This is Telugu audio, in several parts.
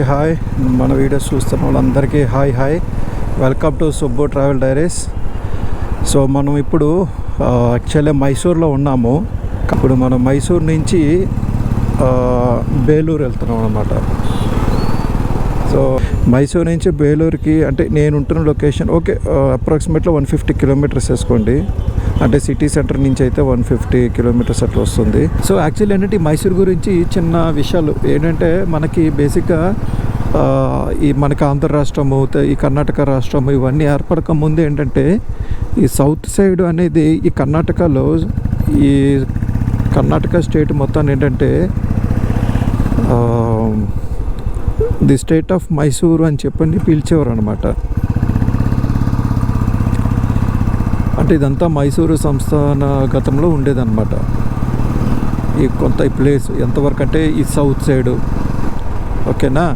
హాయ్, మన వీడియోస్ చూస్తున్న వాళ్ళందరికీ hi. Welcome to Subbu travel diaries. So మనం ఇప్పుడు యాక్చువల్లీ మైసూర్లో ఉన్నాము. ఇప్పుడు మనం మైసూర్ నుంచి బేలూరు వెళ్తున్నాం అన్నమాట. సో మైసూర్ నుంచి బేలూరుకి అంటే నేను ఉంటున్న లొకేషన్ అప్రాక్సిమేట్లీ 150 కిలోమీటర్స్ వేసుకోండి. అంటే సిటీ సెంటర్ నుంచి అయితే 150 కిలోమీటర్స్ అట్లా వస్తుంది. సో యాక్చువల్లీ ఏంటంటే ఈ మైసూర్ గురించి చిన్న విషయాలు ఏంటంటే మనకి బేసిక్గా మనకి ఆంధ్ర రాష్ట్రము, ఈ కర్ణాటక రాష్ట్రము ఇవన్నీ ఏర్పడక ముందు ఏంటంటే ఈ సౌత్ సైడ్ అనేది ఈ కర్ణాటకలో ఈ కర్ణాటక స్టేట్ మొత్తాన్ని ఏంటంటే ది స్టేట్ ఆఫ్ మైసూరు అని చెప్పని పిలిచేవారు అనమాట. అంటే ఇదంతా మైసూరు సంస్థాన గతంలో ఉండేదన్నమాట. ఈ ప్లేస్ ఎంతవరకు అంటే ఈ సౌత్ సైడు, ఓకేనా.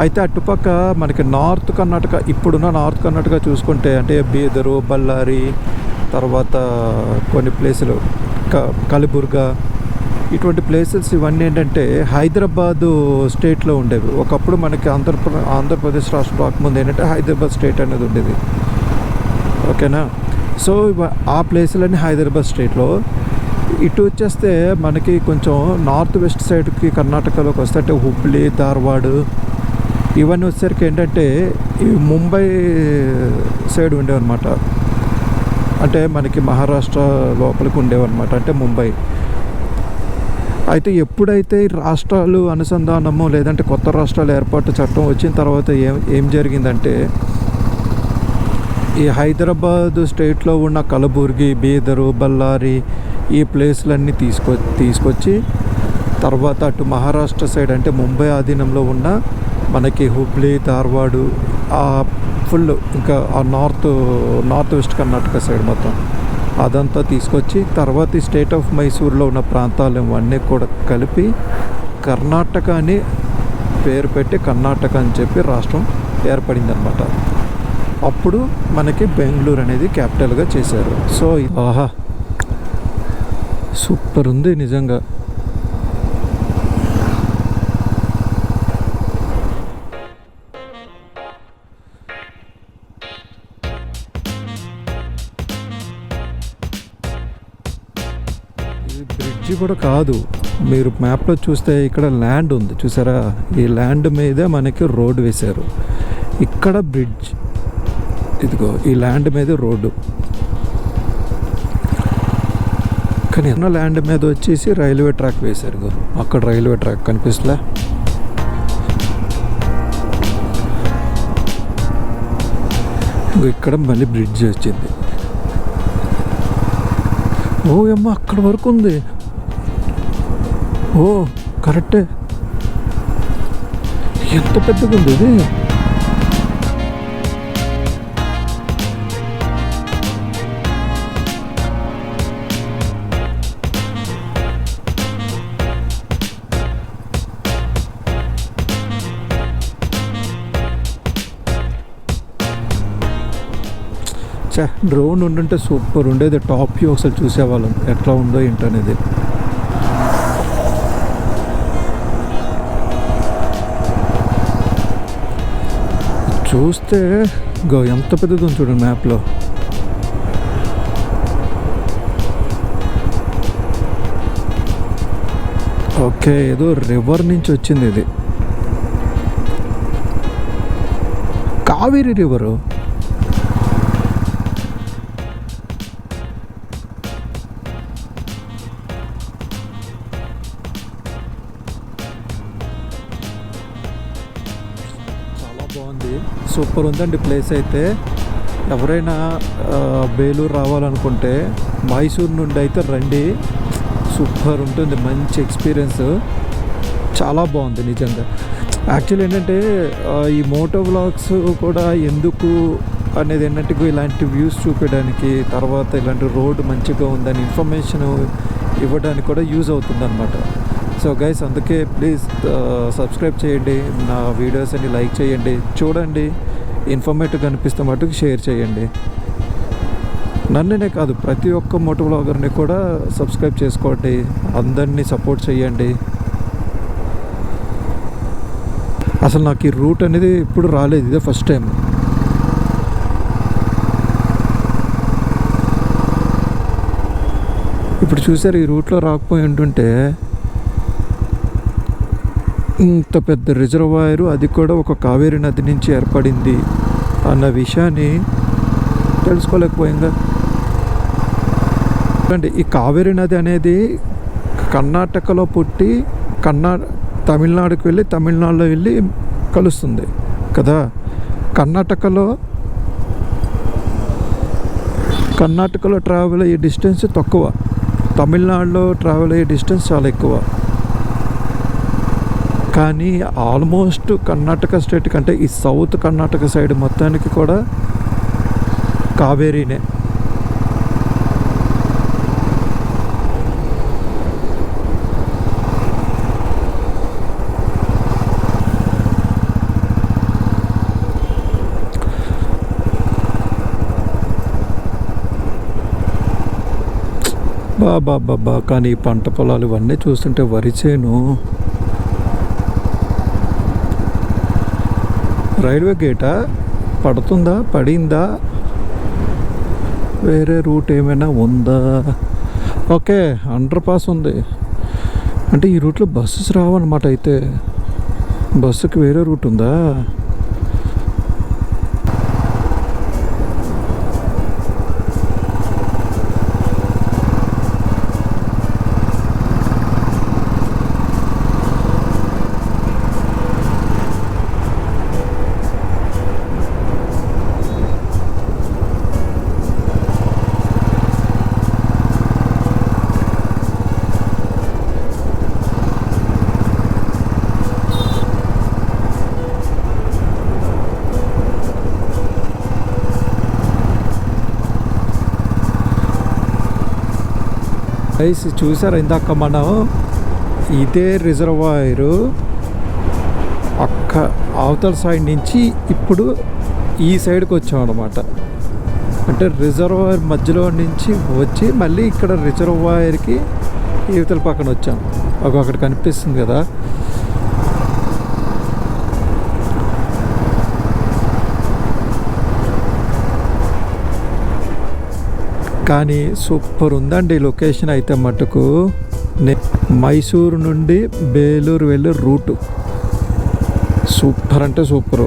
అయితే అటుపక్క మనకి నార్త్ కర్ణాటక, ఇప్పుడున్న నార్త్ కర్ణాటక చూసుకుంటే అంటే బీదరు, బళ్ళారి, తర్వాత కొన్ని ప్లేసులు కలబుర్గా, ఇటువంటి ప్లేసెస్ ఇవన్నీ ఏంటంటే హైదరాబాదు స్టేట్లో ఉండేవి. ఒకప్పుడు మనకి ఆంధ్రప్రదేశ్ రాష్ట్రం రాకముందు ఏంటంటే హైదరాబాద్ స్టేట్ అనేది ఉండేది, ఓకేనా. సో ఆ ప్లేసులన్నీ హైదరాబాద్ స్టేట్లో. ఇటు వచ్చేస్తే మనకి కొంచెం నార్త్ వెస్ట్ సైడ్కి కర్ణాటకలోకి వస్తే అంటే హుబ్లీ, ధార్వాడ్ ఇవన్నీ వచ్చేసరికి ఏంటంటే ఇవి ముంబై సైడ్ ఉండేవన్నమాట. అంటే మనకి మహారాష్ట్ర లోపలికి ఉండేవన్నమాట, అంటే ముంబై. అయితే ఎప్పుడైతే రాష్ట్రాలు అనుసంధానము లేదంటే కొత్త రాష్ట్రాలు ఏర్పాటు చట్టం వచ్చిన తర్వాత ఏం జరిగిందంటే ఈ హైదరాబాద్ స్టేట్లో ఉన్న కలబుర్గి, బీదరు, బళ్ళారి ఈ ప్లేస్లన్నీ తీసుకొచ్చి తర్వాత అటు మహారాష్ట్ర సైడ్ అంటే ముంబై ఆధీనంలో ఉన్న మనకి హుబ్లీ, ధార్వాడు ఫుల్ ఇంకా ఆ నార్త్ వెస్ట్ కర్ణాటక సైడ్ మొత్తం అదంతా తీసుకొచ్చి తర్వాత ఈ స్టేట్ ఆఫ్ మైసూర్లో ఉన్న ప్రాంతాలు ఇవన్నీ కూడా కలిపి కర్ణాటక అని పేరు పెట్టి కర్ణాటక అని చెప్పి రాష్ట్రం ఏర్పడింది అనమాట. అప్పుడు మనకి బెంగళూరు అనేది క్యాపిటల్గా చేశారు. సో ఆహా సూపర్ ఉంది నిజంగా. ఇది బ్రిడ్జి కూడా కాదు, మీరు మ్యాప్లో చూస్తే ఇక్కడ ల్యాండ్ ఉంది చూసారా, ఈ ల్యాండ్ మీదే మనకి రోడ్డు వేశారు. ఇక్కడ బ్రిడ్జ్, ఇదిగో ఈ ల్యాండ్ మీద రోడ్డు, కానీ ఎన్నో ల్యాండ్ మీద వచ్చేసి రైల్వే ట్రాక్ వేశారు. అక్కడ రైల్వే ట్రాక్ కనిపిస్తుందా, ఇక్కడ మళ్ళీ బ్రిడ్జ్ వచ్చింది. ఓ అమ్మ అక్కడ వరకు ఉంది. ఓ కరెక్టే, ఎంత పెద్దగా ఉంది ఇది. డ్రోన్ ఉండుంటే సూపర్ ఉండేది, టాప్ వ్యూ ఒకసారి చూసేవాళ్ళం ఎట్లా ఉందో ఏంటనేది. చూస్తే ఎంత పెద్దది ఉంది చూడండి మ్యాప్లో. ఓకే, ఏదో రివర్ నుంచి వచ్చింది ఇది, కావేరీ రివరు. బాగుంది, సూపర్ ఉందండి ప్లేస్. అయితే ఎవరైనా బేలూరు రావాలనుకుంటే మైసూర్ నుండి అయితే రండి, సూపర్ ఉంటుంది, మంచి ఎక్స్పీరియన్స్, చాలా బాగుంది నిజంగా. యాక్చువల్లీ ఏంటంటే ఈ మోటో వ్లాగ్స్ కూడా ఎందుకు అనేది ఏంటంటే ఇలాంటి వ్యూస్ చూపించడానికి, తర్వాత ఇలాంటి రోడ్డు మంచిగా ఉందని ఇన్ఫర్మేషన్ ఇవ్వడానికి కూడా యూజ్ అవుతుంది అనమాట. సో గైస్ అందుకే ప్లీజ్ సబ్స్క్రైబ్ చేయండి, నా వీడియోస్ అన్ని లైక్ చేయండి, చూడండి, ఇన్ఫర్మేటివ్ అనిపిస్తే మటుకు షేర్ చేయండి. నన్నునే కాదు ప్రతి ఒక్క మోటో వ్లాగర్ని కూడా సబ్స్క్రైబ్ చేసుకోండి, అందరినీ సపోర్ట్ చేయండి. అసలు నాకు ఈ రూట్ అనేది ఇప్పుడు రాలేదు, ఇదే ఫస్ట్ టైం. ఇప్పుడు చూసారు, ఈ రూట్లో రాకపోయి ఉంటుంటే ఇంత పెద్ద రిజర్వాయరు, అది కూడా ఒక కావేరీ నది నుంచి ఏర్పడింది అన్న విషయాన్ని తెలుసుకోలేకపోయిందా అండి. ఈ కావేరీ నది అనేది కర్ణాటకలో పుట్టి తమిళనాడుకి వెళ్ళి తమిళనాడులో వెళ్ళి కలుస్తుంది కదా. కర్ణాటకలో ట్రావెల్ అయ్యే డిస్టెన్స్ తక్కువ, తమిళనాడులో ట్రావెల్ అయ్యే డిస్టెన్స్ చాలా ఎక్కువ. కానీ ఆల్మోస్ట్ కర్ణాటక స్టేట్ కంటే ఈ సౌత్ కర్ణాటక సైడ్ మొత్తానికి కూడా కావేరీనే. బాబా కానీ పంట పొలాలు ఇవన్నీ చూస్తుంటే వరి చేను. రైల్వే గేటా పడిందా, వేరే రూట్ ఏమైనా ఉందా? ఓకే, అండర్ పాస్ ఉంది అంటే ఈ రూట్లో బస్సెస్ రావన్నమాట. అయితే బస్సుకి వేరే రూట్ ఉందా? చూసారా, ఇందాక మనం ఇదే రిజర్వాయరు అవతల సైడ్ నుంచి ఇప్పుడు ఈ సైడ్కి వచ్చాం అనమాట. అంటే రిజర్వాయర్ మధ్యలో నుంచి వచ్చి మళ్ళీ ఇక్కడ రిజర్వాయర్కి ఇవతల పక్కన వచ్చాం. అక్కడ కనిపిస్తుంది కదా. కానీ సూపర్ ఉందండి లొకేషన్ అయితే మటుకు. మైసూరు నుండి బేలూరు వెళ్ళే రూటు సూపర్ అంటే సూపరు.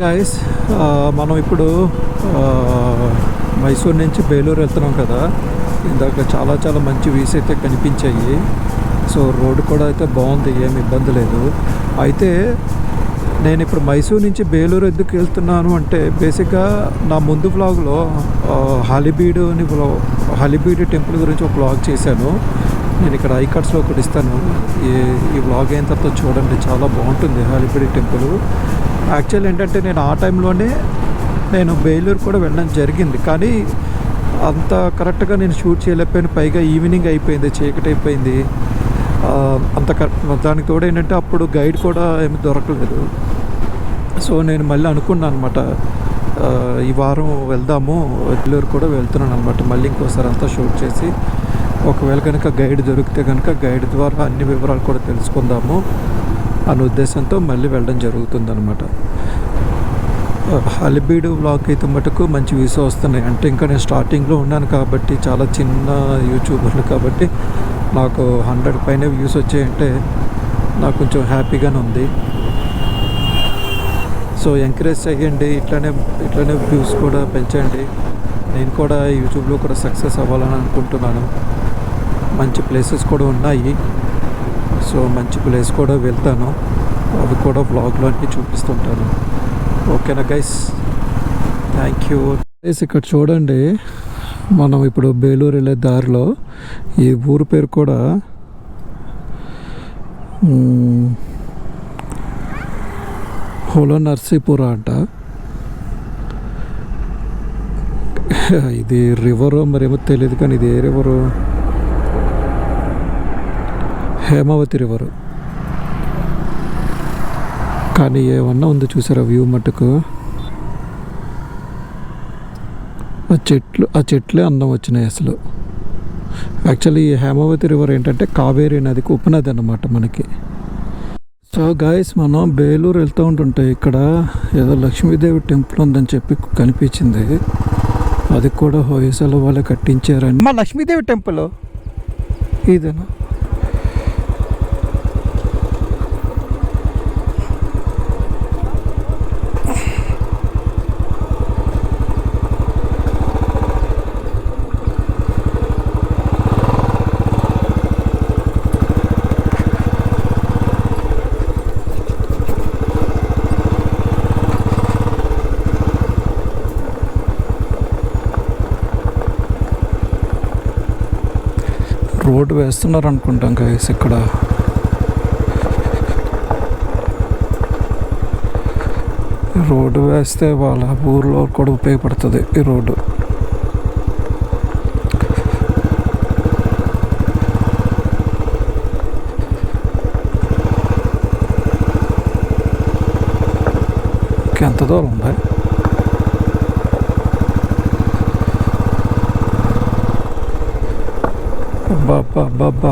గైస్, మనం ఇప్పుడు మైసూరు నుంచి బేలూరు వెళ్తున్నాం కదా. ఇందాక చాలా చాలా మంచి వ్యూస్ అయితే కనిపించాయి. సో రోడ్డు కూడా అయితే బాగుంది, ఏమి ఇబ్బంది లేదు. అయితే నేను ఇప్పుడు మైసూరు నుంచి బేలూరు ఎందుకు వెళ్తున్నాను అంటే, బేసిక్గా నా ముందు వ్లాగ్లో హలిబీడు టెంపుల్ గురించి ఒక వ్లాగ్ చేశాను. నేను ఇక్కడ ఐకార్డ్స్లో ఒకటి ఇస్తాను. ఈ వ్లాగ్ అయిన తర్వాత చూడండి, చాలా బాగుంటుంది హలిబీడు టెంపుల్. యాక్చువల్ ఏంటంటే నేను ఆ టైంలోనే నేను బేలూరు కూడా వెళ్ళడం జరిగింది, కానీ అంత కరెక్ట్గా నేను షూట్ చేయలేకపోయాను. పైగా ఈవినింగ్ అయిపోయింది, చీకటి అయిపోయింది. దానికి తోడు ఏంటంటే అప్పుడు గైడ్ కూడా ఏమి దొరకలేదు. సో నేను మళ్ళీ అనుకున్నాను అనమాట, ఈ వారం వెళ్దాము, బెల్లూరు కూడా వెళ్తున్నాను అనమాట. మళ్ళీ ఇంకోసారి అంతా షూట్ చేసి ఒకవేళ కనుక గైడ్ దొరికితే కనుక గైడ్ ద్వారా అన్ని వివరాలు కూడా తెలుసుకుందాము అనే ఉద్దేశంతో మళ్ళీ వెళ్ళడం జరుగుతుంది అనమాట. హలిబీడు వ్లాగ్ అయితే మటుకు మంచి వ్యూస్ వస్తున్నాయి. అంటే ఇంకా నేను స్టార్టింగ్లో ఉన్నాను కాబట్టి, చాలా చిన్న యూట్యూబర్లు కాబట్టి నాకు 100 పైన వ్యూస్ వచ్చాయంటే నాకు కొంచెం హ్యాపీగానే ఉంది. సో ఎంకరేజ్ చేయండి, ఇట్లానే వ్యూస్ కూడా పెంచండి. నేను కూడా యూట్యూబ్లో కూడా సక్సెస్ అవ్వాలని అనుకుంటున్నాను. మంచి ప్లేసెస్ కూడా ఉన్నాయి. సో మంచి ప్లేస్ కూడా వెళ్తాను, అవి కూడా వ్లాగ్లో అన్నీ చూపిస్తుంటాను. ఓకేనా గైస్, థ్యాంక్ యూ. ఇక్కడ చూడండి, మనం ఇప్పుడు బేలూరు వెళ్ళే దారిలో ఈ ఊరు పేరు కూడా హోలో నర్సీపుర అంట. ఇది రివరు మరేమో తెలియదు, కానీ ఇది ఏ రివరు? హేమావతి రివరు. కానీ ఏమన్నా ఉంది చూసారా వ్యూ మట్టుకు. ఆ చెట్లే అందం వచ్చినాయి అసలు. యాక్చువల్లీ ఈ హేమావతి రివర్ ఏంటంటే కావేరీ నదికి ఉపనది అన్నమాట మనకి. సో గాయస్, మనం బేలూరు వెళ్తూ ఉంటుంటే ఇక్కడ ఏదో లక్ష్మీదేవి టెంపుల్ ఉందని చెప్పి కనిపించింది. అది కూడా హోయసల వాళ్ళే కట్టించారని. మా లక్ష్మీదేవి టెంపుల్ ఇదేనా? రోడ్డు వేస్తున్నారు అనుకుంటాం గైస్ ఇక్కడ. రోడ్డు వేస్తే వాళ్ళ ఊర్లో కూడా ఉపయోగపడుతుంది ఈ రోడ్డు. ఎంత దూరం ఉంది? బాబా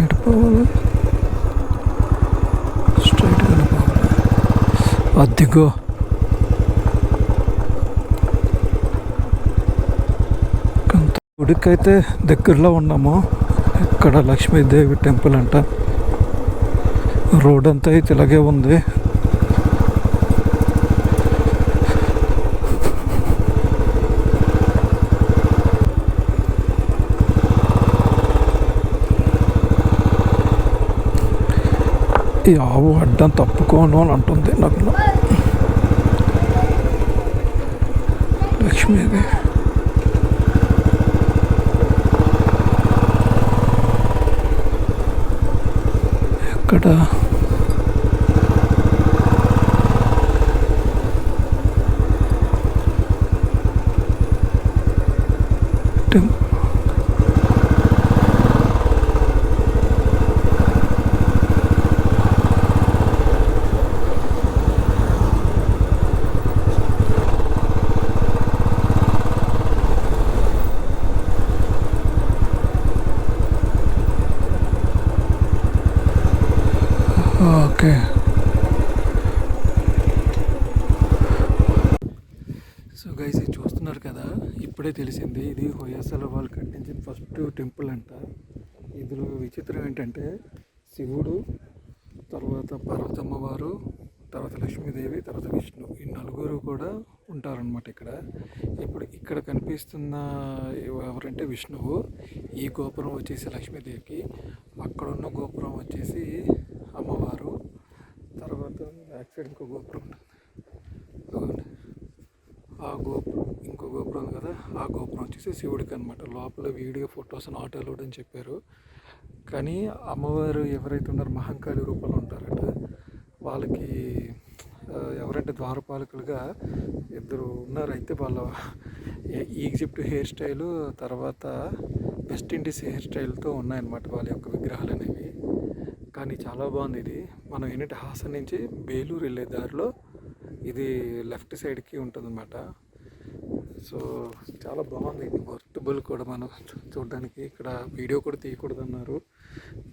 ఎటు పోవాలి? స్ట్రైట్గానే పోవాలి. అదిగో గుడికైతే దగ్గరలో ఉన్నాము. ఇక్కడ లక్ష్మీదేవి టెంపుల్ అంట. రోడ్ అంతా అయితే ఇలాగే ఉంది. ఈ ఆవు అడ్డం తప్పుకోను అని అంటుంది నాకు. లక్ష్మీదేవి ఎక్కడ? ఓకే, సో గైస్ ఇది చూస్తున్నారు కదా, ఇప్పుడే తెలిసింది ఇది హొయసల వాళ్ళు కట్టించిన ఫస్ట్ టెంపుల్ అంట. ఇందులో విచిత్రం ఏంటంటే శివుడు, తర్వాత పార్వతమ్మ వారు, తర్వాత లక్ష్మీదేవి, తర్వాత విష్ణు, ఈ నలుగురు కూడా ఉంటారనమాట ఇక్కడ. ఇప్పుడు ఇక్కడ కనిపిస్తున్న ఎవరంటే విష్ణువు. ఈ గోపురం వచ్చేసి లక్ష్మీదేవికి, అక్కడ ఉన్న గోపురం వచ్చేసి అమ్మవారు, తర్వాత బ్యాక్ సైడ్ ఇంకో గోపురం ఉంటుంది. ఆ గోపురం ఇంకో గోపురం ఉంది కదా, ఆ గోపురం వచ్చేసి శివుడికి అనమాట. లోపల వీడియో ఫొటోస్ నాట్ అలౌడ్ అని చెప్పారు. కానీ అమ్మవారు ఎవరైతే ఉన్నారో మహంకాళి రూపంలో ఉంటారట. వాళ్ళకి ఎవరంటే ద్వారపాలకులుగా ఇద్దరు ఉన్నారు. అయితే వాళ్ళ ఈజిప్ట్ హెయిర్ స్టైలు, తర్వాత వెస్ట్ ఇండీస్ హెయిర్ స్టైల్తో ఉన్నాయన్నమాట వాళ్ళ యొక్క విగ్రహాలు అనేవి. కానీ చాలా బాగుంది ఇది. మనం ఏంటంటే హాసన్ నుంచి బేలూరు వెళ్ళే దారిలో ఇది లెఫ్ట్ సైడ్కి ఉంటుందన్నమాట. సో చాలా బాగుంది ఇది, వర్తబుల్ కూడా మనం చూడడానికి. ఇక్కడ వీడియో కూడా తీయకూడదు అన్నారు,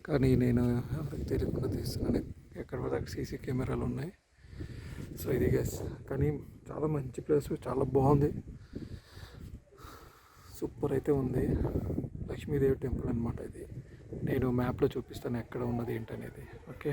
కానీ నేను ఎవరికి తెలియకుండా తీస్తున్నాను. ఎక్కడ కూడా సీసీ కెమెరాలు ఉన్నాయి. సో ఇది గైస్, కానీ చాలా మంచి ప్లేస్, చాలా బాగుంది, సూపర్ అయితే ఉంది. లక్ష్మీదేవి టెంపుల్ అనమాట ఇది. నేను మ్యాప్లో చూపిస్తాను ఎక్కడ ఉన్నది ఏంటనేది. ఓకే.